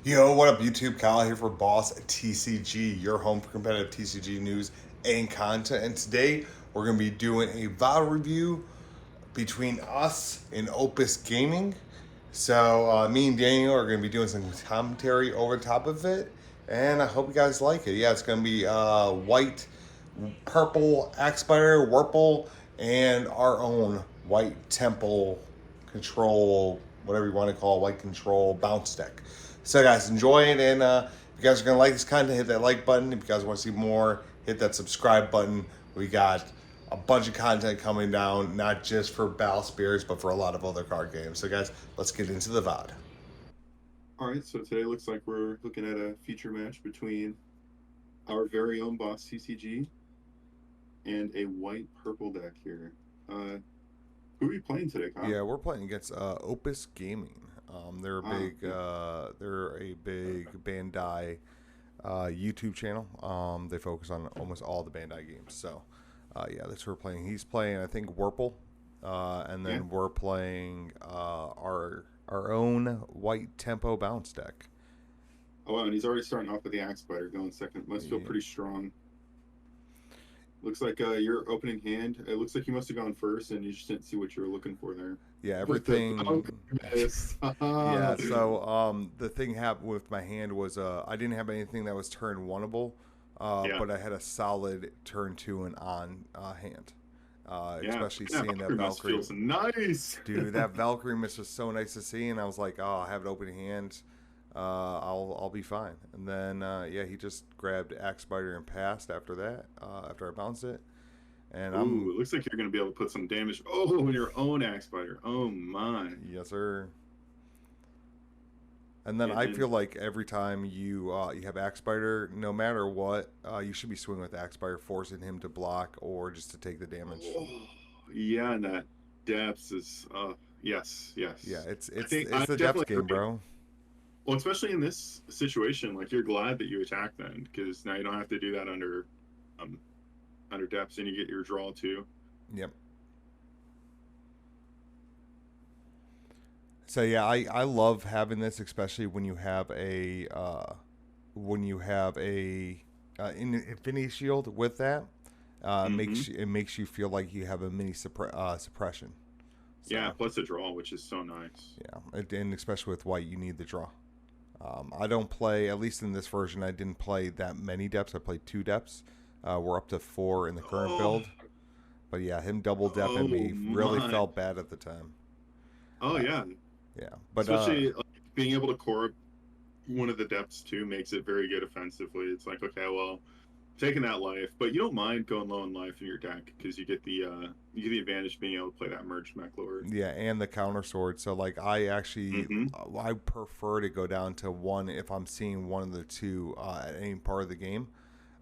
Yo, what up, YouTube? Kyle here for Boss TCG, your home for competitive TCG news and content. And today we're going to be doing a VOD review between us and Oppas Gaming. So, me and Daniel are going to be doing some commentary over top of it, and I hope you guys like it. Yeah, it's going to be white, purple Axebiter, Wurple, and our own white temple control, whatever you want to call it, white control bounce deck. So, guys, enjoy it, and if you guys are going to like this content, hit that like button. If you guys want to see more, hit that subscribe button. We got a bunch of content coming down, not just for Battle Spears, but for a lot of other card games. So, guys, let's get into the VOD. All right, so today looks like we're looking at a feature match between our very own Boss TCG and a white purple deck here. Who are we playing today, Kyle? Yeah, we're playing against Oppas Gaming. Okay. They're a big Bandai YouTube channel. They focus on almost all the Bandai games. So, yeah, that's who we're playing. He's playing, I think, Wurple, and Yeah. then we're playing our own white tempo bounce deck. Oh, wow, and he's already starting off with the Axebiter going second. Must feel Yeah, pretty strong. Looks like your opening hand. It looks like you must have gone first, and you just didn't see what you were looking for there. yeah, With the everything. alchemist. Yeah, so the thing happened with my hand was I didn't have anything that was turn oneable, Yeah. but I had a solid turn two and on hand. Yeah. Especially That seeing that Valkyrie must Valkyrie. feels nice. Dude, that Valkyrie miss was so nice to see, and I was like, oh, I have an open hand. I'll be fine. And then yeah, he just grabbed Axebiter and passed after that. After I bounced it, and Ooh, I'm it looks like you're going to be able to put some damage. Oh, your own axe biter. Oh my. yes sir. And then I And feel like every time you have Axebiter, no matter what, you should be swinging with Axebiter, forcing him to block or just to take the damage. oh, yeah, and that depths is yes, Yeah, yes. it's I it's think it's I the depth definitely game, agree. bro. Well, especially in this situation, like you're glad that you attacked then, because now you don't have to do that um under depths, and you get your draw too. Yep. So yeah, I love having this, especially when you have a Infinity Shield with that. Mm-hmm. It makes you feel like you have a mini suppression. Yeah, So plus a draw, which is so nice. yeah, and especially with white, you need the draw. I don't play, at least in this version, I didn't play that many depths. I played two depths. We're up to four in the current Oh, build. But yeah, him double depping oh me really my. felt bad at the time. Oh Uh, yeah. yeah, but Especially like, being able to core one of the depths too makes it very good offensively. It's like, okay, well, taking that life, but you don't mind going low in life in your deck because you get the advantage of being able to play that merged mech lord. yeah, and the counter sword. So like, Mm-hmm. I prefer to go down to one if I'm seeing one of the two at any part of the game,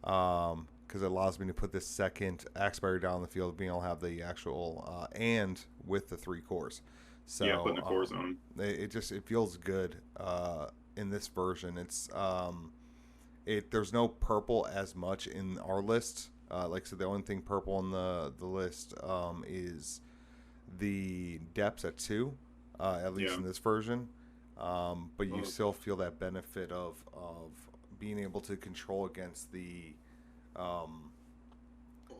because it allows me to put this second axe barrier down the field, being able to have the actual and with the three cores. Yeah, putting So the core zone. it just it feels good in this version. There's no purple as much in our list. Like I said, the only thing purple on the list is the depths at two, at least Yeah. in this version. But you Oh, still feel that benefit of being able to control against um,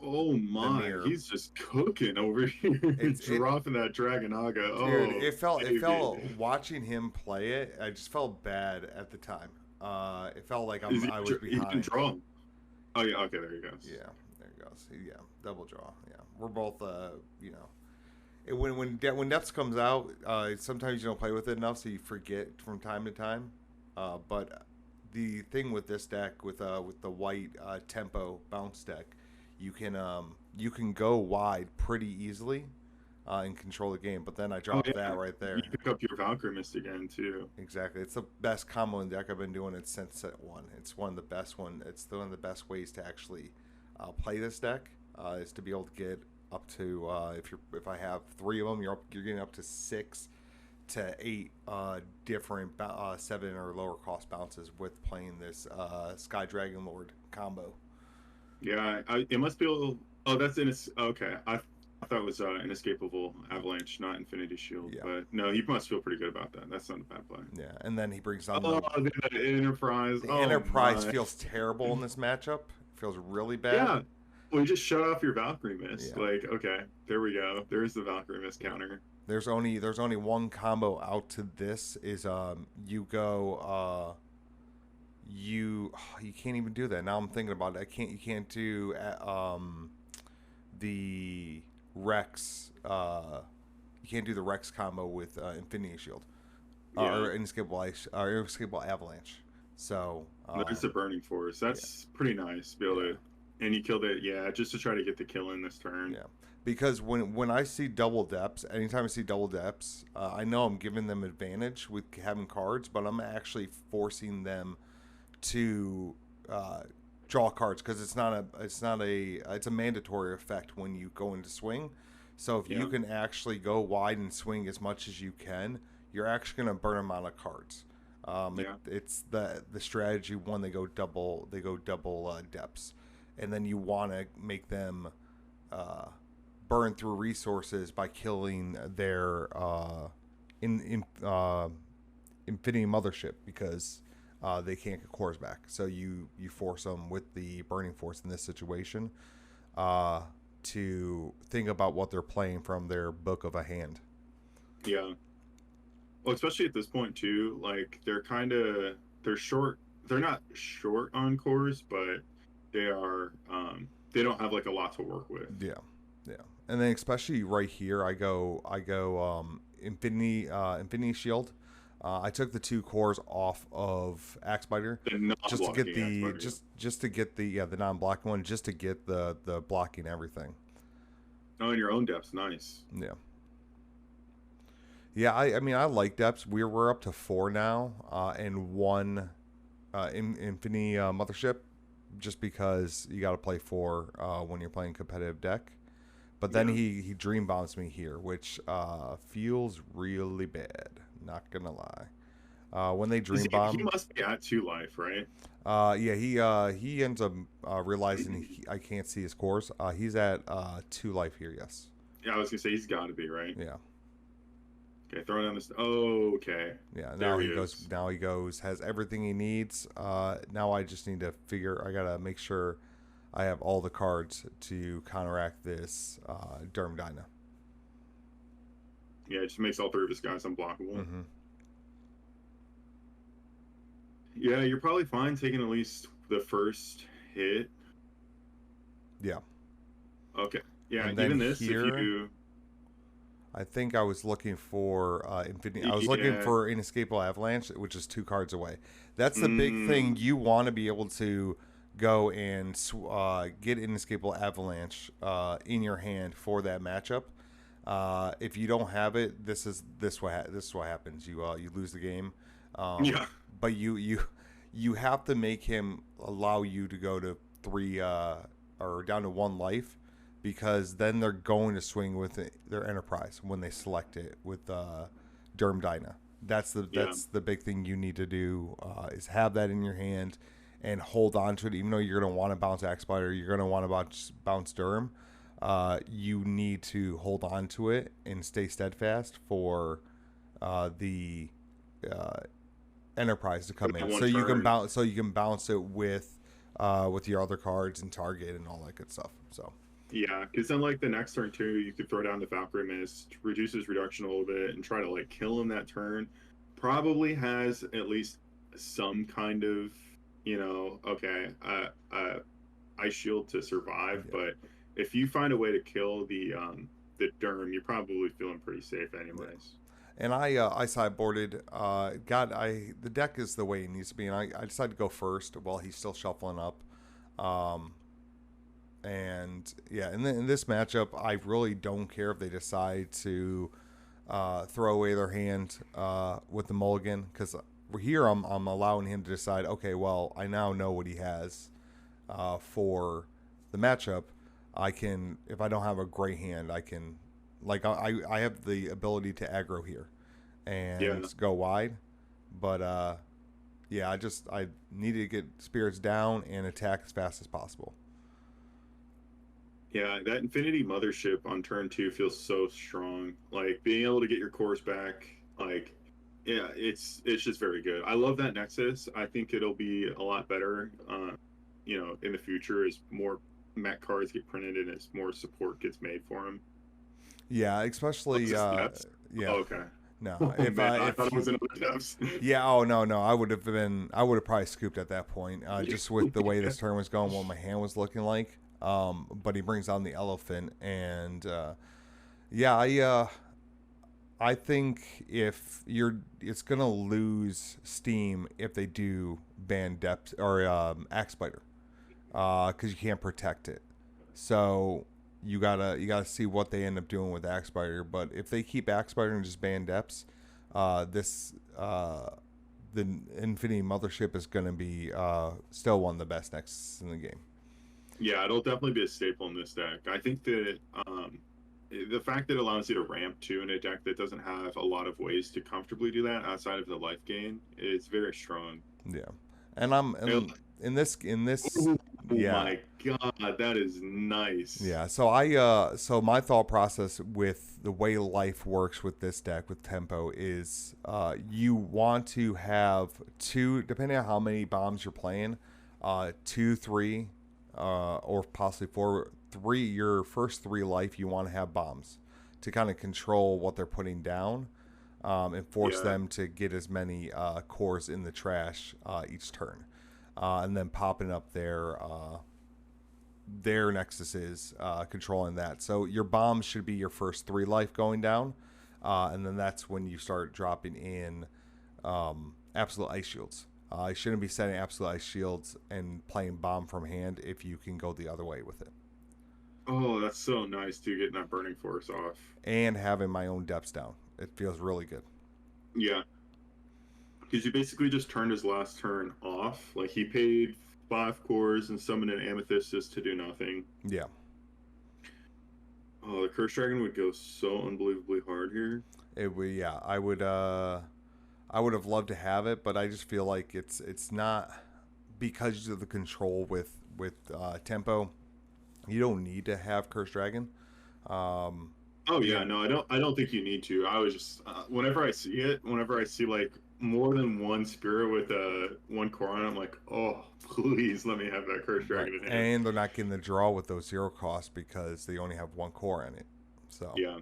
oh the my, mirror. he's just cooking over here, It dropping that Dragonaga. dude, Oh, it baby. felt watching him play it. I just felt bad at the time. It felt like Is I was he can behind. draw? Oh yeah, okay, there he goes. Yeah, there you go. See, yeah, double draw. Yeah, we're both you know, when depths comes out, sometimes you don't play with it enough, so you forget from time to time. But the thing with this deck, with the white tempo bounce deck, you can go wide pretty easily, and control the game. But then I Oh dropped yeah, that right you there. pick up your Valkyrie Mist again too. Exactly, it's the best combo in deck. I've been doing it since set one. It's one of the best one. It's one of the best ways to actually play this deck, is to be able to get up to if I have three of them, you're getting up to 6 to 8 different seven or lower cost bounces with playing this Sky Dragon Lord combo. Yeah, it must be a little. Oh, that's in its. Okay, thought it was Inescapable Avalanche, not Infinity Shield. Yeah. But no, he must feel pretty good about that. That's not a bad play. Yeah, and then he brings on Oh, the Enterprise. the Oh Enterprise my. feels terrible in this matchup. Feels really bad. Yeah. Well, you just shut off your Valkyrie Mist. Yeah. Like, okay, there we go. There's the Valkyrie Mist counter. There's only one combo out to this is you go you can't even do that. Now I'm thinking about it. You can't do the Rex you can't do the Rex combo with Infinity Shield. Or Inescapable Avalanche. So There's the Burning Force. That's pretty nice to be able to, and you killed it. Yeah, just to try to get the kill in this turn. Yeah, because when I see double depths, anytime I see double depths, I know I'm giving them advantage with having cards, but I'm actually forcing them to draw cards because it's a mandatory effect when you go into swing. So if you can actually go wide and swing as much as you can, you're actually going to burn them out of cards. It's the strategy when they go double depths, and then you want to make them burn through resources by killing their Infinity Mothership because they can't get cores back. So you force them with the Burning Force in this situation to think about what they're playing from their book of a hand. Yeah. Well, especially at this point too, like they're short. They're not short on cores, but they are. They don't have like a lot to work with. Yeah, yeah. And then especially right here, I go Infinity Shield. I took the 2 cores off of Axebiter just to get the non-blocking one, just to get the blocking everything. Oh, and your own depth's nice. Yeah. Yeah, I mean I like depths. We're up to 4 now, and 1 Infinity Mothership, just because you got to play 4 when you're playing competitive deck. But then he dream bombs me here, which feels really bad. Not gonna lie. When they dream bomb, he must be at 2 life, right? He ends up realizing I can't see his cores. He's at 2 life here. Yes. Yeah, I was gonna say he's got to be, right. Yeah. Okay, throw down this. Oh, okay. Yeah. Now he goes. Now he goes. Has everything he needs. Now I just need to I gotta make sure I have all the cards to counteract this Derm Dyna. Yeah, it just makes all 3 of his guys unblockable. Mm-hmm. Yeah, you're probably fine taking at least the first hit. Yeah. Okay. Yeah, and even this, here, if you... I think I was looking for Infinity. I was looking for Inescapable Avalanche, which is 2 cards away. That's the big thing. You want to be able to go and get Inescapable Avalanche in your hand for that matchup. If you don't have it, this is what happens. You lose the game. But you have to make him allow you to go to 3 or down to 1 life, because then they're going to swing with their Enterprise when they select it with Derm Dyna. That's the big thing you need to do is have that in your hand and hold on to it. Even though you're going to want to bounce Axebiter, you're going to want to bounce Derm. You need to hold on to it and stay steadfast for the Enterprise to come in, so you can bounce it with your other cards and target and all that good stuff. So yeah, because then like the next turn too, you could throw down the Valkyrie Mist, reduce his reduction a little bit, and try to like kill him that turn. Probably has at least some kind of ice shield to survive, but if you find a way to kill the Derm, you're probably feeling pretty safe anyways. Yeah. And I sideboarded. The deck is the way it needs to be, and I decided to go first while he's still shuffling up. And in this matchup, I really don't care if they decide to throw away their hand with the mulligan, because here I'm allowing him to decide. Okay, well, I now know what he has for the matchup. I can, if I don't have a great hand, I can. Like, I have the ability to aggro here and go wide. But, I needed to get spirits down and attack as fast as possible. Yeah, that Infinity Mothership on turn 2 feels so strong. Like being able to get your cores back, like yeah, it's just very good. I love that Nexus. I think it'll be a lot better, in the future as more mech cards get printed and as more support gets made for them. Yeah, Oh, especially is this depths? yeah. Oh, okay. No, Oh if man, I if thought it was you another depths. yeah, oh no, I would have probably scooped at that point, just with the way this turn was going, what my hand was looking like. But he brings on the elephant, and yeah, I think it's gonna lose steam if they do ban depth or Axebiter, because you can't protect it. So you gotta see what they end up doing with Axebiter. But if they keep Axebiter and just ban depths, this the Infinity Mothership is gonna be still one of the best nexus in the game. Yeah, it'll definitely be a staple in this deck. I think that the fact that it allows you to ramp two in a deck that doesn't have a lot of ways to comfortably do that outside of the life gain is very strong. Yeah, and I'm It'll- in this oh yeah. my god, that is nice. Yeah, so my thought process with the way life works with this deck with tempo is you want to have two, depending on how many bombs you're playing, two, three, or possibly four, three. Your first three life, you want to have bombs to kind of control what they're putting down, and force Yeah, them to get as many cores in the trash each turn, and then popping up their nexus is controlling that. So your bombs should be your first three life going down, and then that's when you start dropping in absolute ice shields. You shouldn't be setting absolute ice shields and playing bomb from hand if you can go the other way with it. oh, that's so nice too, getting that burning force off. And having my own depths down, it feels really good. Yeah, because you basically just turned his last turn off. Like he paid 5 cores and summoned an amethyst just to do nothing. Yeah, Oh, the curse dragon would go so unbelievably hard here. it would. Yeah, I would have loved to have it, but I just feel like it's not, because of the control with tempo. You don't need to have Curse Dragon. Um, Oh yeah, yeah, no, I don't think you need to. I was just whenever I see like more than one spirit with one core on it, I'm like, oh, please let me have that curse right. dragon in hand. And they're not getting the draw with those zero costs because they only have one core in it. So Yeah,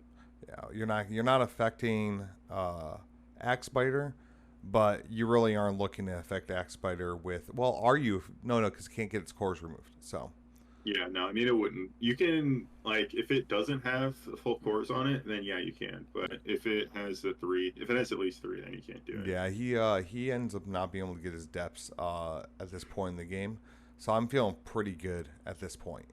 yeah, you're not affecting Axebiter, but you really aren't looking to affect Axebiter with. Well, are you? No, because it can't get its cores removed. So yeah, no, I mean it wouldn't. You can like if it doesn't have the full cores on it, then yeah, you can. But if it has if it has at least 3, then you can't do it. yeah, he ends up not being able to get his depths at this point in the game. So I'm feeling pretty good at this point.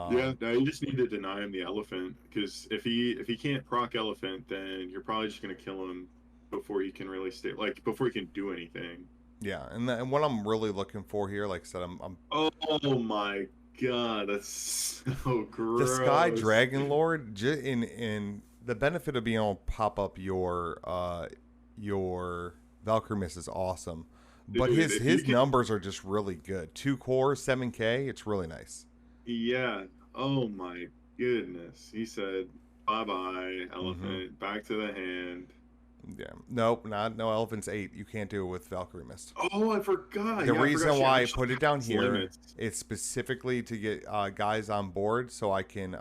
Yeah, Um, no, you just need to deny him the elephant because if he can't proc elephant, then you're probably just gonna kill him before he can really stay before he can do anything. yeah, and what I'm really looking for here, like I said, I'm Oh my god, that's so the Sky gross. Dragon Lord. In the benefit of being able to pop up your Valkyrie Miss is awesome, but Dude, his if you his can, numbers are just really good. 2 cores, 7K. It's really nice. yeah. Oh my goodness. He said, bye bye, Mm-hmm. elephant, back to the hand. Yeah. Nope. Not no Elephant's 8. You can't do it with Valkyrie Mist. Oh, I forgot. The Yeah, I forgot reason she why I actually put it down has here limits. is specifically to get guys on board, so I can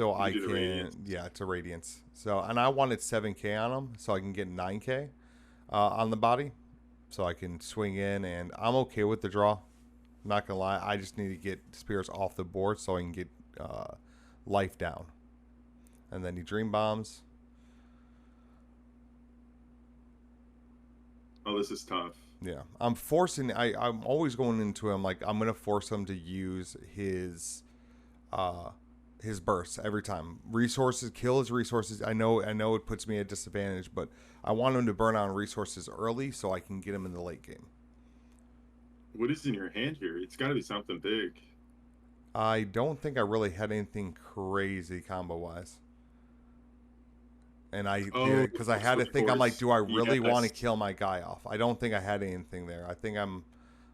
You can do the radiance. yeah, it's a radiance. So, and I wanted 7K on them, so I can get 9K on the body, so I can swing in, and I'm okay with the draw. I'm not gonna lie, I just need to get spirits off the board so I can get life down, and then he dream bombs. Oh, this is tough. Yeah, I'm always going into him like I'm gonna force him to use uh his bursts every time. Resources, kill his resources. I know it puts me at disadvantage, but I want him to burn on resources early so I can get him in the late game. What is in your hand here? It's got to be something big. I don't think I really had anything crazy combo wise. And Oh, because I had to of think, I'm like, course. do I really want to Yes. kill my guy off? I don't think I had anything there. I think I'm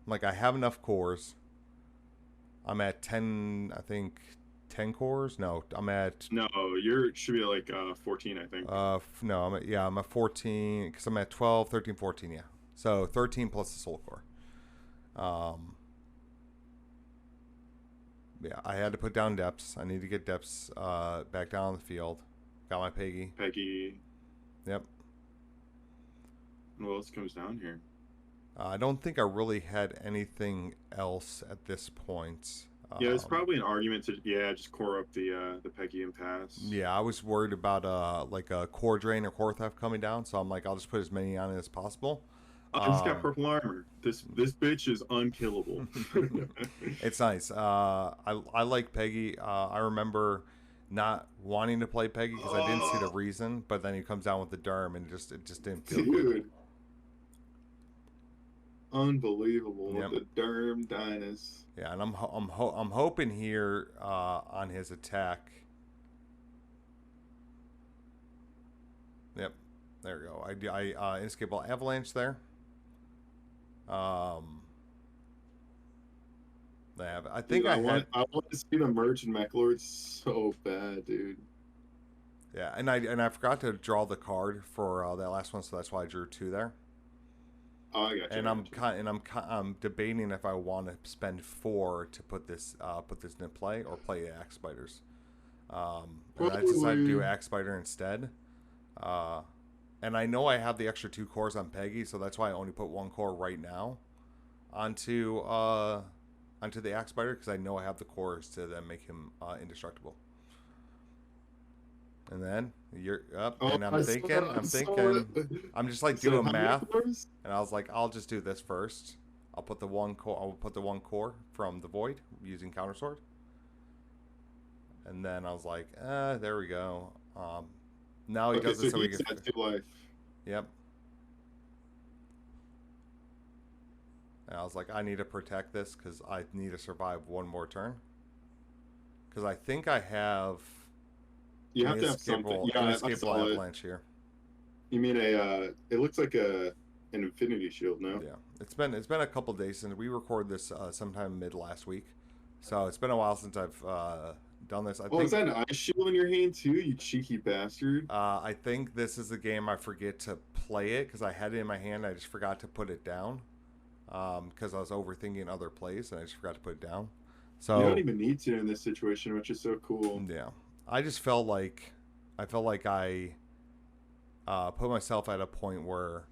like, I have enough cores. I'm at 10, I think 10 cores. No, I'm at No, you should be like 14, I think. no, I'm at 14 because I'm at 12, 13, 14. Yeah, so 13 plus the soul core. Yeah, I had to put down depths. I need to get depths back down on the field. Got my Peggy. Peggy. Yep. What else comes down here? I don't think I really had anything else at this point. Yeah, it's probably an argument to just core up the Peggy and pass. Yeah, I was worried about like a core drain or core theft coming down, so I'm like, I'll just put as many on it as possible. I just got purple armor. This bitch is unkillable. It's nice. I like Peggy. I remember not wanting to play Peggy because I didn't see the reason, but then he comes down with the Derm and it just didn't feel good. Unbelievable. Yep. The Derm Dynus. Yeah, and I'm hoping here on his attack. Yep, there we go. I inescapable avalanche there. I think dude, I want to see the merchant mech lord so bad, dude. Yeah, and I forgot to draw the card for that last one, so that's why I drew 2 there. Oh, I got you. I'm debating if I want to spend 4 to put this into play or play the Axebiters. And I decided to do Axebiter instead. And I know I have the extra 2 cores on Peggy, so that's why I only put 1 core right now onto the Axebiter, because I know I have the cores to then make him indestructible. And then you're up, and I'm thinking, I'm just like doing math, and I was like, I'll just do this first. I'll put the 1 core. I'll put the 1 core from the void using counter sword, and then I was like, there we go. Now he does it so he gets life. Yep. And I was like, I need to protect this because I need to survive 1 more turn. Because I think I have. You have to have something. Yeah, inescapable avalanche here. You mean it looks like an infinity shield, no? Yeah, it's been a couple days since we recorded this sometime mid last week, so it's been a while since I've done this. I think, is that an ice shield in your hand too, you cheeky bastard? I think this is the game I forget to play it because I had it in my hand. I just forgot to put it down because I was overthinking other plays and I just forgot to put it down. So you don't even need to in this situation, which is so cool. Yeah. I just felt like I put myself at a point where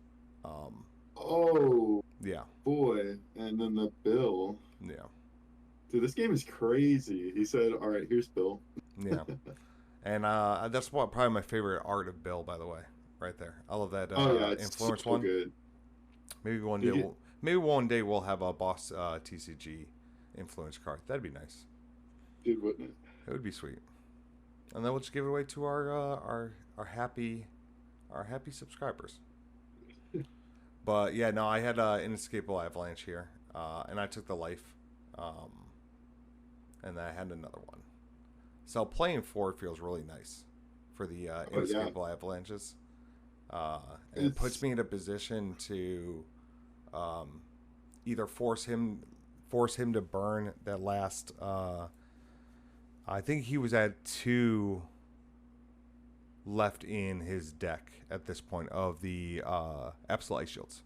yeah, boy, and then the bill. Yeah, dude, this game is crazy. He said, all right, here's Bill. Yeah. And that's probably my favorite art of Bill, by the way, right there. I love that it's influence so one. Good. Maybe one day we'll have a Boss TCG influence card. That'd be nice. Dude, wouldn't it? It would be sweet. And then we'll just give it away to our happy subscribers. But yeah, no, I had an inescapable avalanche here, and I took the life, and then I had another one. So playing forward feels really nice for the inescapable avalanches, and it puts me in a position to either force him to burn that last. I think he was at 2 left in his deck at this point of the Absolute Ice Shields.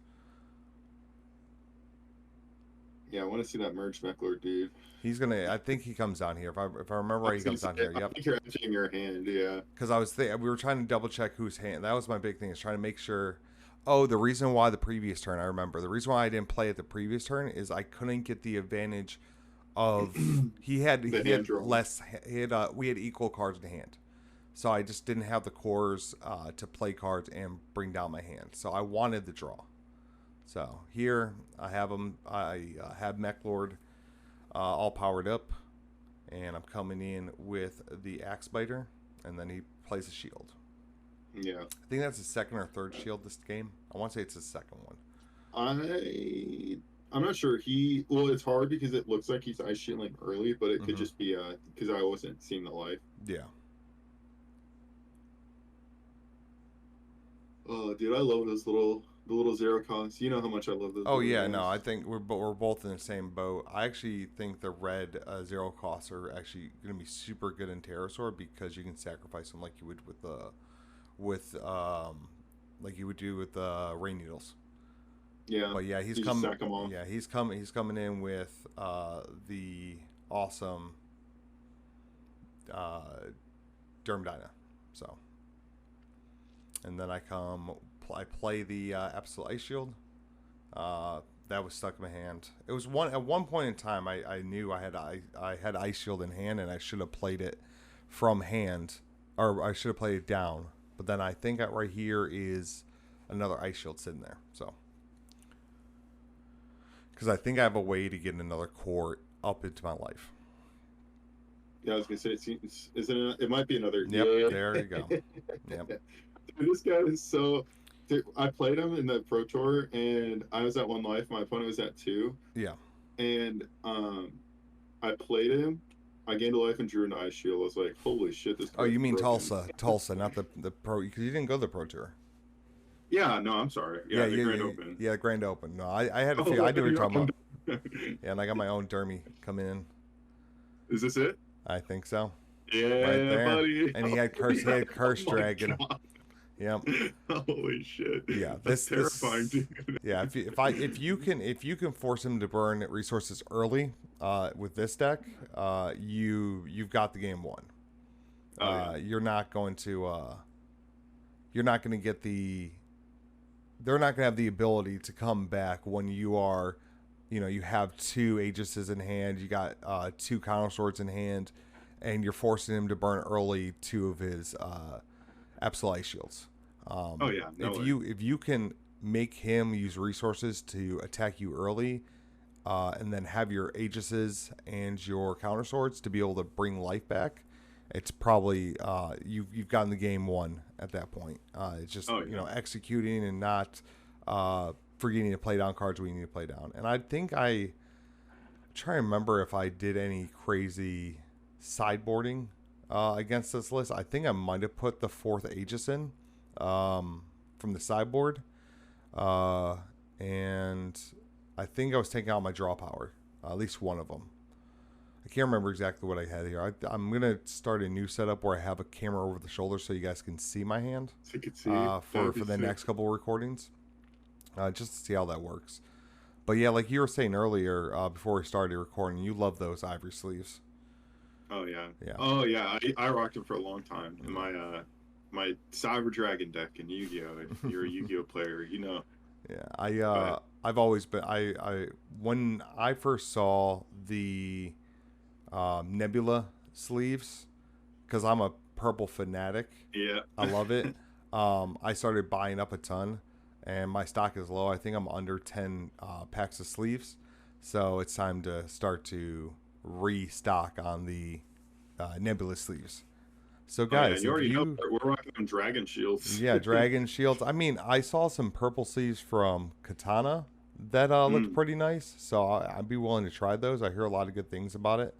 Yeah, I want to see that merge Mechlord, dude. He's gonna. I think he comes down here. If I remember right, he comes down here. Yep. I think you're edging your hand, yeah. Because we were trying to double check whose hand. That was my big thing, is trying to make sure. Oh, the reason why the previous turn, I remember. The reason why I didn't play at the previous turn is I couldn't get the advantage of we had equal cards in hand, so I just didn't have the cores to play cards and bring down my hand. So I wanted the draw. So here I have him. I have Mechlord all powered up, and I'm coming in with the Axebiter, and then he plays a shield. Yeah, I think that's the second or third shield this game. I want to say it's the second one. I'm not sure. It's hard because it looks like he's ice shielding early, but it could just be because I wasn't seeing the life. Yeah. Oh, dude, I love those little The little zero cost. You know how much I love those Oh little yeah, no, guys. I think we're both in the same boat. I actually think the red zero costs are actually going to be super good in Pterosaur because you can sacrifice them like you would with the with like you would do with the rain needles. Yeah, But yeah, he's you just come. sack them off. Yeah, he's coming in with the awesome uh, Dermdina. So, and then I play the Absolute Ice Shield. That was stuck in my hand. It was one at one point in time. I knew I had Ice Shield in hand, and I should have played it from hand, or I should have played it down. But then I think right here is another Ice Shield sitting there. So because I think I have a way to get another core up into my life. Yeah, I was gonna say, isn't it? It might be another. Yep, Yeah. there you go. Yep. Dude, this guy is so. Dude, I played him in the Pro Tour, and I was at 1 life. My opponent was at 2, Yeah. and I played him. I gained a life and drew an ice shield. I was like, holy shit, this Oh, card's you mean broken. Tulsa, not the pro? Because you didn't go to the pro tour. Yeah, no, I'm sorry. Yeah, Yeah, the Grand Open. yeah, Grand Open. No, I had a few. Oh, I knew what you're you're talking on. about. Yeah, and I got my own Dermy come in. Is this it? I think so. Right Yeah, there. buddy. And he had Oh, yeah. curse Oh my dragon. God. Yep. Holy shit. Yeah. That's terrifying, This. dude. Yeah. If you can force him to burn resources early, with this deck, you've got the game won. Oh, yeah. You're not going to get they're not going to have the ability to come back when you are, you have two Aegises in hand, you got two Counter Swords in hand, and you're forcing him to burn early two of his Absolute Shields. Oh, yeah. No way. If you can make him use resources to attack you early, and then have your Aegises and your Counter Swords to be able to bring life back, it's probably you've gotten the game won at that point. It's just executing and not forgetting to play down cards we need to play down. And I think I try to remember if I did any crazy sideboarding against this list. I think I might have put the fourth Aegis in from the sideboard, and I think I was taking out my draw power, at least one of them. I can't remember exactly what I had here. I'm going to start a new setup where I have a camera over the shoulder so you guys can see my hand So you could see for the next couple of recordings, just to see how that works. But yeah, like you were saying earlier before we started recording, you love those ivory sleeves. Oh, yeah. Yeah. Oh, yeah. I rocked them for a long time in my Cyber Dragon deck in Yu-Gi-Oh! If you're a Yu-Gi-Oh! Player, you know. Yeah, I've always been when I first saw the Nebula sleeves, because I'm a purple fanatic. Yeah. I love it. I started buying up a ton, and my stock is low. I think I'm under 10 packs of sleeves, so it's time to start to restock on the Nebula sleeves. So guys, you already know we're rocking them Dragon Shields. yeah, Dragon Shields. I mean, I saw some purple sleeves from Katana that looked pretty nice, so I'd be willing to try those. I hear a lot of good things about it.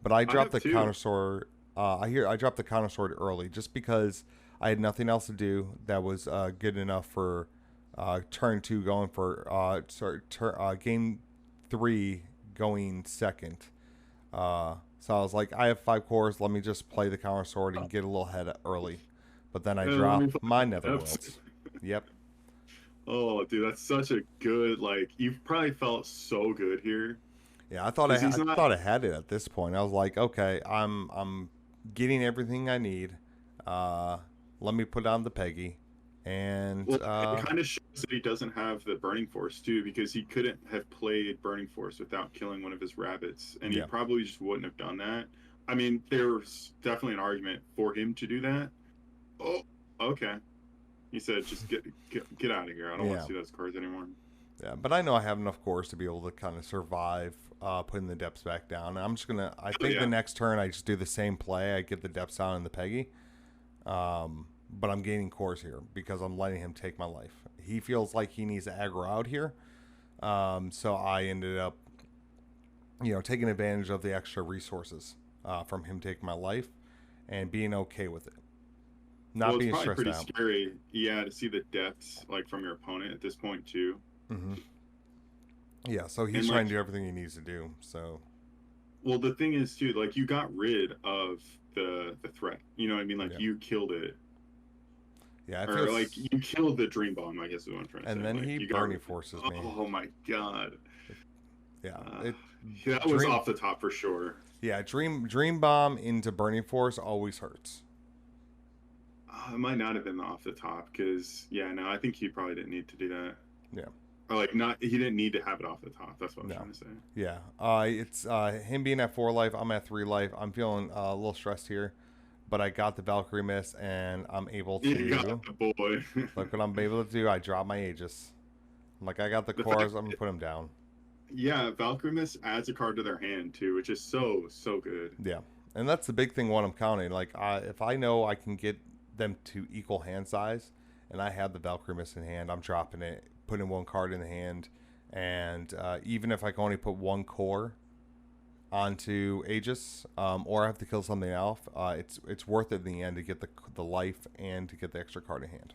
But I dropped the Counter Sword. I dropped the Counter Sword early just because I had nothing else to do that was good enough for turn 2 going for game 3 going second. So I was like, I have 5 cores. Let me just play the Counter Sword and get a little head early. But then I dropped my Netherworlds. Yep. Oh, dude, that's such a good, you probably felt so good here. Yeah, I thought I thought I had it at this point. I was like, okay, I'm getting everything I need. Let me put on the Peggy, and it kind of shows that he doesn't have the Burning Force too, because he couldn't have played Burning Force without killing one of his rabbits, and he probably just wouldn't have done that. I mean, there's definitely an argument for him to do that. Oh, okay. He said, just get out of here. I don't want to see those cards anymore. Yeah, but I know I have enough cores to be able to kind of survive putting the depths back down. I'm just gonna. I think the next turn I just do the same play. I get the depths down in the Peggy, but I'm gaining cores here because I'm letting him take my life. He feels like he needs to aggro out here, so I ended up, taking advantage of the extra resources from him taking my life, and being okay with it. not Well, it's being probably stressed pretty out. scary, yeah, to see the depths like from your opponent at this point too. Hmm. Yeah, so he's And trying like, to do everything he needs to do. So well, the thing is too, like you got rid of the threat. You know what I mean? Like yeah, you killed it, yeah, I feel. or like you killed the dream bomb. I guess is what I'm trying to say. And then Like he you got Burning rid. Forces me. Oh my god, Yeah, uh, it that was Dream. off the top for sure. Yeah, Dream Bomb into Burning Force always hurts. It might not have been off the top because yeah, no, I think he probably didn't need to do that. Yeah, Or like not, he didn't need to have it off the top. That's what I was no, trying to say. yeah. It's him being at 4 life. I'm at 3 life. I'm feeling a little stressed here, but I got the Valkyrie Miss, and I'm able You got to the boy. look what I'm able to do. I drop my Aegis. I'm like, I got the The cores. fact, I'm gonna put him down. yeah, Valkyrie adds a card to their hand too, which is so good. Yeah, and that's the big thing. When I'm counting, like, if I know I can get them to equal hand size, and I have the Valkyrie Miss in hand, I'm dropping it, putting one card in the hand, and even if I can only put one core onto Aegis, or I have to kill something else, it's worth it in the end to get the life and to get the extra card in hand.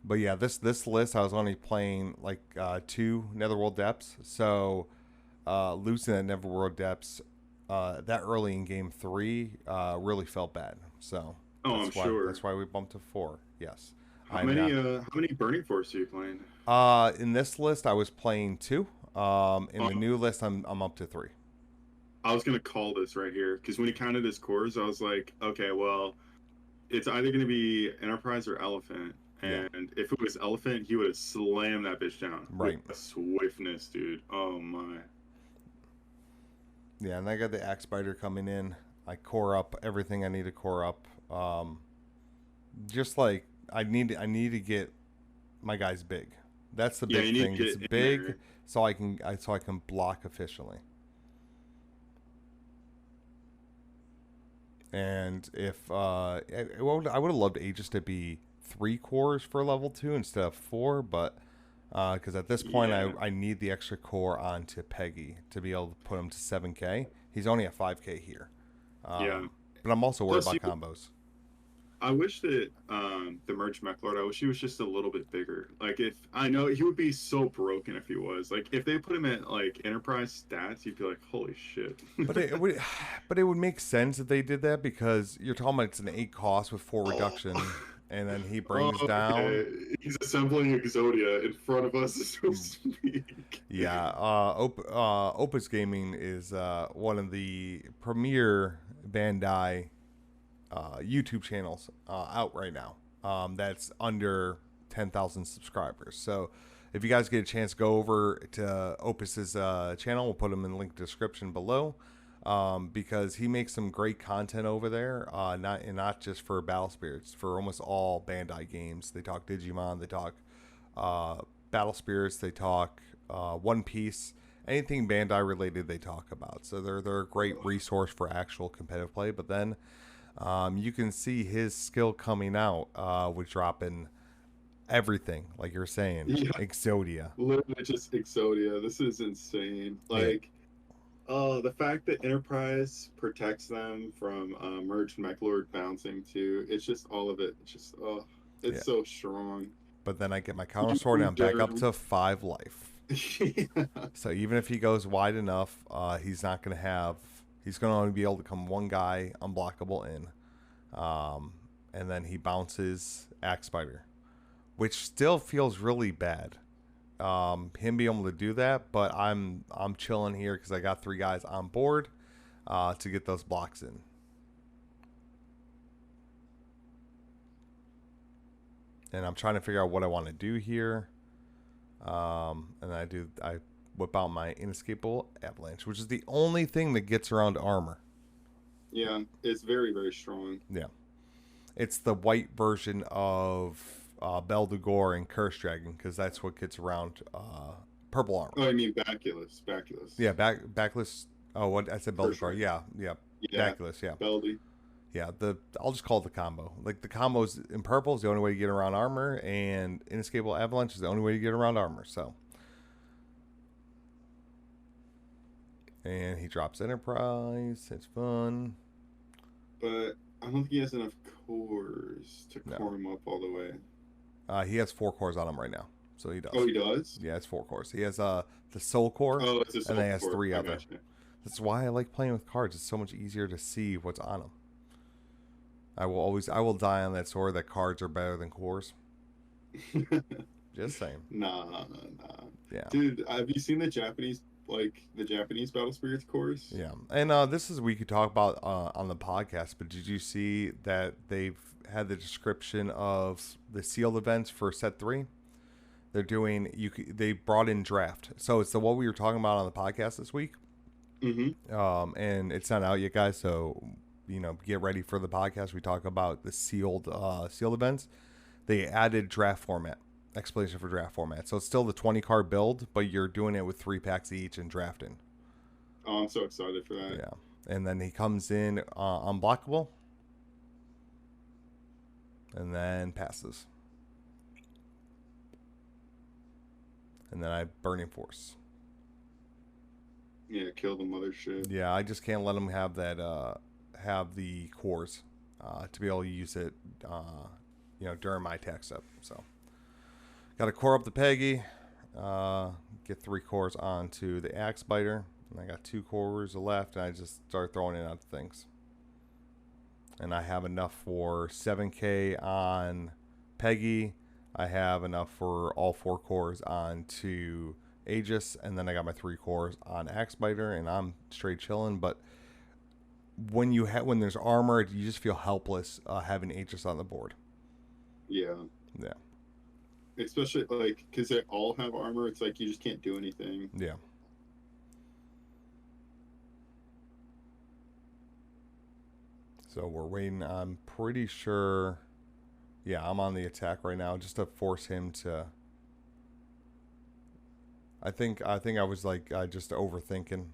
But yeah, this list I was only playing like 2 Netherworld Depths, so losing that Netherworld Depths that early in game 3 really felt bad. So Oh, I'm sure. that's why we bumped to 4. Yes, How I'm many now. how many Burning Force are you playing? In this list, I was playing 2. In the Oh, new list, I'm up to 3. I was gonna call this right here because when he counted his cores, I was like, okay, well, it's either gonna be Enterprise or Elephant. Yeah, And if it was Elephant, he would have slammed that bitch down with right. a swiftness, dude. Oh my. Yeah, and I got the Axebiter coming in. I core up everything I need to core up. Just like I need to get my guys big. That's the Yeah, big you need thing. to It's get in big, there. so I can block efficiently. And if I would have loved Aegis to be 3 cores for level 2 instead of 4, but because at this point Yeah, I need the extra core onto Peggy to be able to put him to 7K. He's only at 5K here, yeah. but I'm also worried Plus, about you, combos. I wish that the merge mech lord. I wish he was just a little bit bigger. Like if I know he would be so broken if he was. Like if they put him at like enterprise stats, you'd be like, holy shit. But it would, but it would make sense if they did that because you're talking about it's an 8 cost with 4 Oh, reduction, and then he oh, brings down. okay. He's assembling Exodia in front of us as we speak. Yeah, Oppas Gaming is one of the premier Bandai YouTube channels out right now. That's under 10,000 subscribers. So if you guys get a chance, go over to Opus's channel. We'll put them in the link description below. Because he makes some great content over there, not just for Battle Spirits, for almost all Bandai games. They talk Digimon, they talk Battle Spirits, they talk One Piece, anything Bandai related they talk about. So they're a great resource for actual competitive play. But then you can see his skill coming out with dropping everything, like you're saying, Yeah, Exodia. literally just Exodia. This is insane. Yeah, Like, oh, the fact that Enterprise protects them from merged mech lord bouncing too. It's just all of it. It's just oh, yeah. it's so strong. But then I get my counter sword and I'm back up to 5 life. Yeah. So even if he goes wide enough, he's not going to have. He's going to only be able to come one guy unblockable in, and then he bounces Axebiter, which still feels really bad. Him being able to do that, but I'm chilling here because I got 3 guys on board to get those blocks in. And I'm trying to figure out what I want to do here. And I whip out my inescapable avalanche, which is the only thing that gets around armor. Yeah, it's very, very strong. Yeah, it's the white version of Belle Gore and Curse Dragon because that's what gets around purple armor. Oh, I mean Baculus. Baculus. Yeah, backless. Oh, what I said, Belle Gore. Yeah, yeah, Yeah, backless. Yeah, Beldy. yeah. I'll just call it the combo. Like the combos in purple is the only way to get around armor, and inescapable avalanche is the only way to get around armor. So. And he drops Enterprise. It's fun. But I don't think he has enough cores to No. core him up all the way. He has 4 cores on him right now, so he Oh, does. he does? Yeah, it's 4 cores. He has the soul core, Oh, it's a and soul then he has core. 3 I other. gotcha. That's why I like playing with cards. It's so much easier to see what's on them. I will die on that sword that cards are better than cores. Just saying. Nah. Yeah. Dude, have you seen the Japanese, the Japanese Battle Spirits cores? Yeah. And this is we could talk about on the podcast, but did you see that they've had the description of the sealed events for set 3? They're doing they brought in draft. So it's the what we were talking about on the podcast this week. Mm-hmm. And it's not out yet, guys, so get ready for the podcast. We talk about the sealed events. They added draft format, explanation for draft format. So it's still the 20 card build, but you're doing it with 3 packs each and drafting. Oh, I'm so excited for that. Yeah. And then he comes in unblockable and then passes. And then I Burning Force. Yeah, kill the mothership. Yeah, I just can't let him have that have the cores to be able to use it during my attack step. So got to core up the Peggy, get 3 cores onto the Axebiter, and I got 2 cores left, and I just start throwing it out things. And I have enough for 7K on Peggy. I have enough for all 4 cores onto Aegis, and then I got my 3 cores on Axebiter, and I'm straight chilling. But when there's armor, you just feel helpless having Aegis on the board. Yeah. Especially because they all have armor, it's like you just can't do anything. Yeah. So we're waiting. I'm pretty sure. Yeah, I'm on the attack right now just to force him to. I think I was just overthinking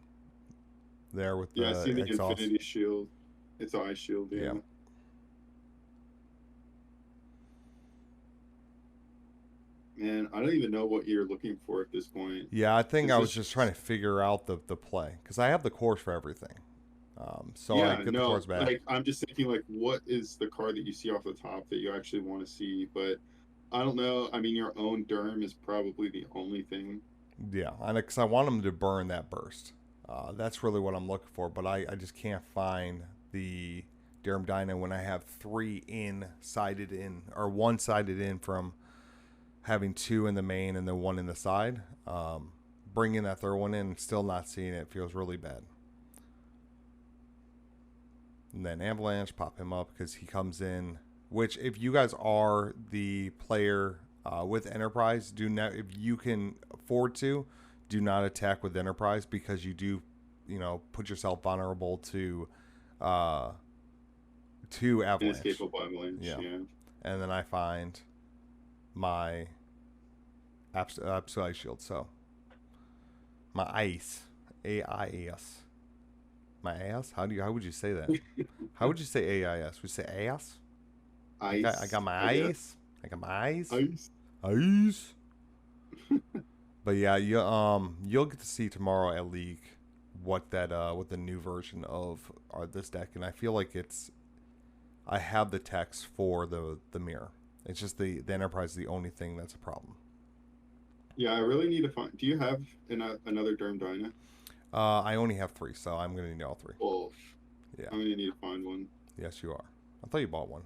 there with the I see the exhaust. Infinity Shield. It's Eye Shield, yeah. Man, I don't even know what you're looking for at this point. Yeah, I think I was just trying to figure out the play because I have the cores for everything. So I get the cores back. I'm just thinking what is the card that you see off the top that you actually want to see, but I don't know. I mean, your own Derm is probably the only thing. Yeah, because I want him to burn that burst. That's really what I'm looking for, but I just can't find the Derm Dino when I have 3 sided in, or 1 sided in from having 2 in the main and then 1 in the side. Bringing that third one in and still not seeing it feels really bad. And then Avalanche, pop him up because he comes in. Which, if you guys are the player with Enterprise, if you can afford to, do not attack with Enterprise because you do, put yourself vulnerable to Avalanche. Inescapable Avalanche. Yeah. And then I find my Absolute Ice Shield. So my ice, AIS. My ass? How would you say that? How would you say AIS? Would you say ass? Ice. I got my ice. I got my eyes. Ice. But yeah, you'll get to see tomorrow at League what the new version of this deck, and I feel like I have the text for the mirror. It's just the Enterprise is the only thing that's a problem. Yeah, I really need to find. Do you have another Derm Dyna? I only have 3, so I'm gonna need all 3. Oh, yeah. I'm gonna need to find one. Yes, you are. I thought you bought one.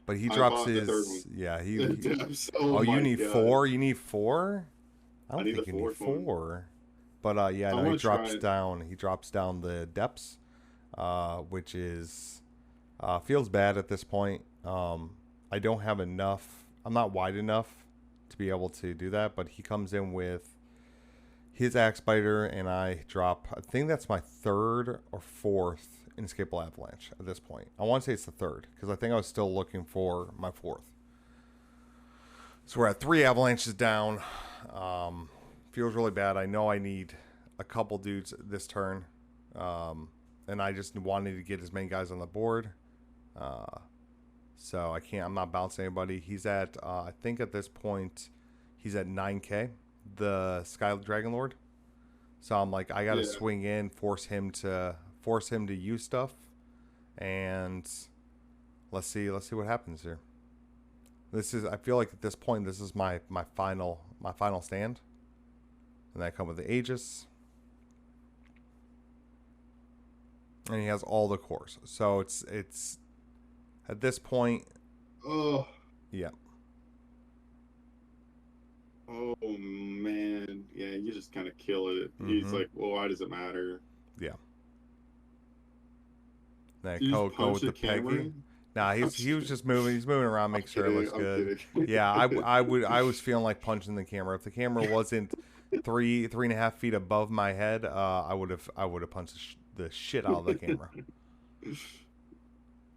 But he drops his. The third one. Yeah, you need God. 4. You need 4. I don't think you need 4. One. But yeah, no, he drops down. He drops down the depths, which is feels bad at this point. I don't have enough. I'm not wide enough to be able to do that. But he comes in with his Axebiter, and I drop. I think that's my 3rd or 4th Inescapable Avalanche at this point. I want to say it's the 3rd because I think I was still looking for my 4th. So we're at 3 Avalanches down. Feels really bad. I know I need a couple dudes this turn, and I just wanted to get as many guys on the board. So I can't. I'm not bouncing anybody. He's at. I think at this point, he's at 9K. The Sky Dragon Lord. So I'm like, I gotta swing in, force him to use stuff, and let's see what happens here. I feel like at this point this is my final stand. And I come with the Aegis. And he has all the cores. So it's at this point. Oh. Yeah. Oh man. Yeah, you just kind of kill it. Mm-hmm. He's like, well, why does it matter? Yeah. Then go with the Peggy. Nah, he was just moving. He's moving around, make sure it looks good. Yeah, I was feeling like punching the camera. If the camera wasn't 3.5 feet above my head, I would have punched the shit out of the camera.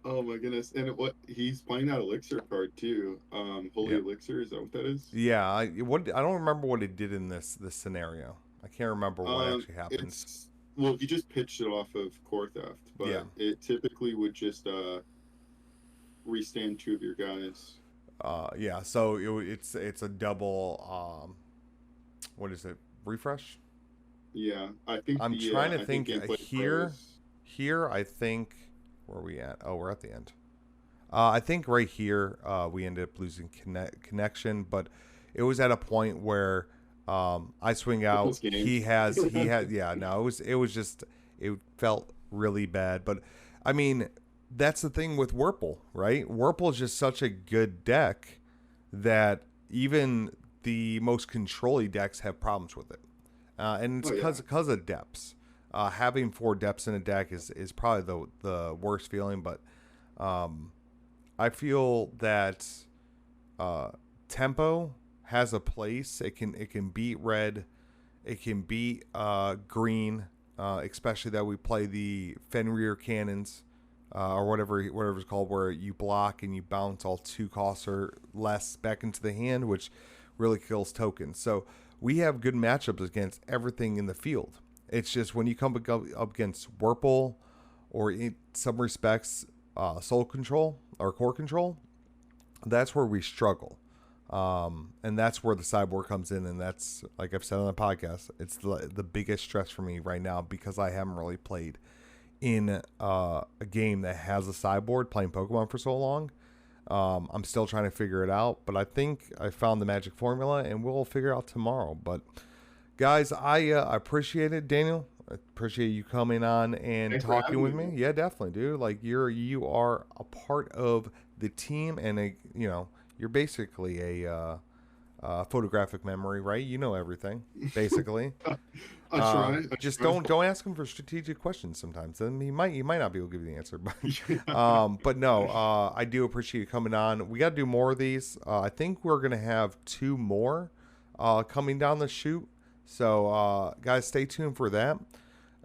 Oh my goodness! And he's playing that elixir card too. Holy elixir, is that what that is? Yeah, I don't remember what it did in this scenario. I can't remember what actually happens. Well, he just pitched it off of core theft, but it typically would just restand 2 of your guys. Yeah, so it's a double. What is it? Refresh? Yeah, I think I'm trying to think here. Here, I think where are we at? Oh, we're at the end. I think right here we ended up losing connection, but it was at a point where I swing out. He had. Yeah, no, it was just it felt really bad, but I mean. That's the thing with Wurple, right? Wurple is just such a good deck that even the most controlling decks have problems with it. And it's because of depths. Having 4 depths in a deck is probably the worst feeling, but I feel that tempo has a place. It can beat red. It can beat green, especially that we play the Fenrir cannons. Or whatever it's called, where you block and you bounce all 2 costs or less back into the hand, which really kills tokens. So we have good matchups against everything in the field. It's just when you come up against Wurple, or in some respects Soul Control or Core Control, that's where we struggle. And that's where the sideboard comes in, and that's, like I've said on the podcast, it's the biggest stress for me right now because I haven't really played in a game that has a sideboard, playing Pokemon for so long. I'm still trying to figure it out, but I think I found the magic formula, and we'll figure it out tomorrow. But guys, I appreciate it, Daniel. I appreciate you coming on and talking with me. Yeah, definitely, dude. Like you are a part of the team, and you're basically a photographic memory, right? You know everything, basically. I try. Just don't ask him for strategic questions sometimes. Then he might not be able to give you the answer. But no, I do appreciate you coming on. We got to do more of these. I think we're gonna have 2 more coming down the chute. So guys, stay tuned for that.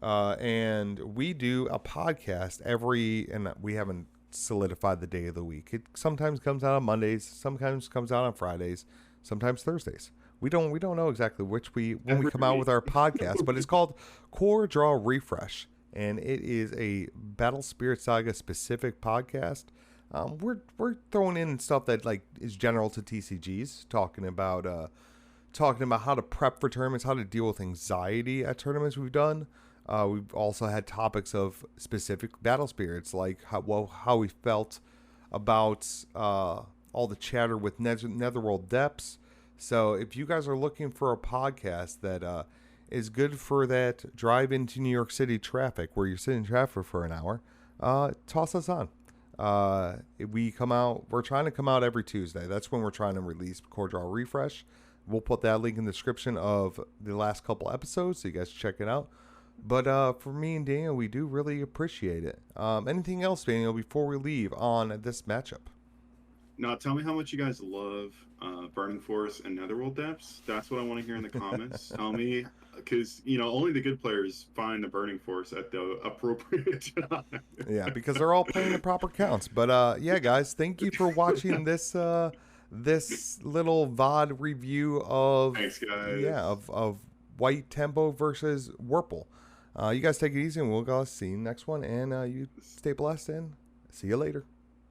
And we do a podcast and we haven't solidified the day of the week. It sometimes comes out on Mondays, sometimes comes out on Fridays, sometimes Thursdays. We don't know exactly when we come out with our podcast, but it's called Core Draw Refresh, and it is a Battle Spirit Saga specific podcast. We're throwing in stuff that is general to TCGs, talking about how to prep for tournaments, how to deal with anxiety at tournaments we've done. We've also had topics of specific battle spirits, like how we felt about all the chatter with Netherworld Depths. So if you guys are looking for a podcast that is good for that drive into New York City traffic, where you're sitting in traffic for an hour, toss us on. We're trying to come out every Tuesday. That's when we're trying to release Core Draw Refresh. We'll put that link in the description of the last couple episodes, so you guys check it out. But for me and Daniel, we do really appreciate it. Anything else, Daniel, before we leave on this matchup? No, tell me how much you guys love Burning Force and Netherworld Depths. That's what I want to hear in the comments. Tell me, because only the good players find the Burning Force at the appropriate time. Yeah, because they're all playing the proper counts. But yeah, guys, thank you for watching this this little VOD review of Thanks, guys. Yeah, of White Tempo versus Wurple. You guys take it easy, and we'll go see you next one. And you stay blessed, and see you later.